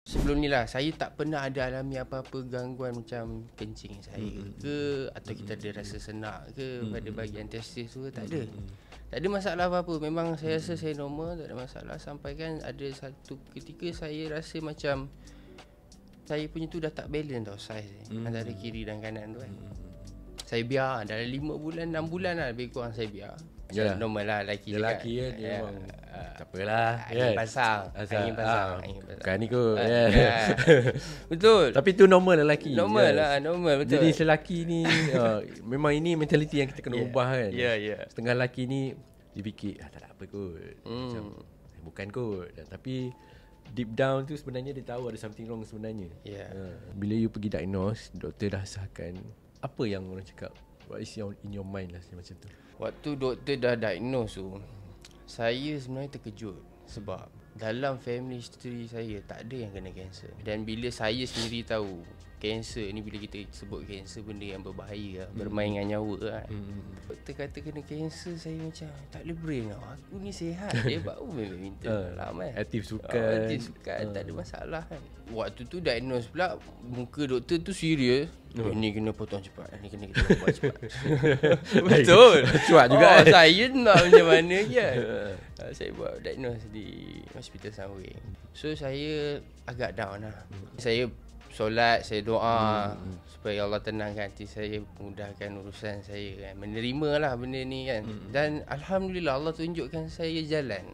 Sebelum ni lah, saya tak pernah ada alami apa-apa gangguan macam kencing saya ke, atau kita ada rasa senak ke pada bahagian testis tu, tak ada. Tak ada masalah apa-apa. Memang saya rasa saya normal, tak ada masalah. Sampai kan ada satu ketika saya rasa macam saya punya tu dah tak balance tau, saiz antara kiri dan kanan tu kan. Saya biar dalam 5 bulan, 6 bulan lah lebih kurang saya biar. Yalah. Normal lah lelaki cakap. Lelaki kan dia memang tak apalah. Angin pasang. Angin pasang. Bukan ni kot. Betul. Tapi tu normal lelaki. Normal lah, normal betul. Jadi lelaki ni memang ini mentaliti yang kita kena ubah kan. Setengah lelaki ni dia fikir tak ada apa kot. Macam bukan kot. Tapi deep down tu sebenarnya dia tahu ada something wrong sebenarnya. Bila you pergi diagnose, doktor dah sahkan, apa yang orang cakap? What is in your mind lah macam tu? Waktu doktor dah diagnose tu, saya sebenarnya terkejut. Sebab dalam family history saya tak ada yang kena kanser. Dan bila saya sendiri tahu kanser ni, bila kita sebut kanser benda yang berbahaya lah, bermain dengan nyawa lah. Doktor kata kena kanser, saya macam tak boleh brain tau. Aku ni sihat. Dia baru memang minta malam kan. Aktif sukan. Aktif sukan, tak ada masalah kan. Waktu tu diagnose pula, muka doktor tu serius. Ni kena potong cepat, ni kena kita buat cepat. Betul. Cuak juga. Saya nak macam mana kan. Saya buat diagnose di Hospital Sunway. So saya agak down lah. Saya solat, saya doa supaya Allah tenangkan hati saya, mudahkan urusan saya kan. Menerima lah benda ni kan. Dan Alhamdulillah Allah tunjukkan saya jalan.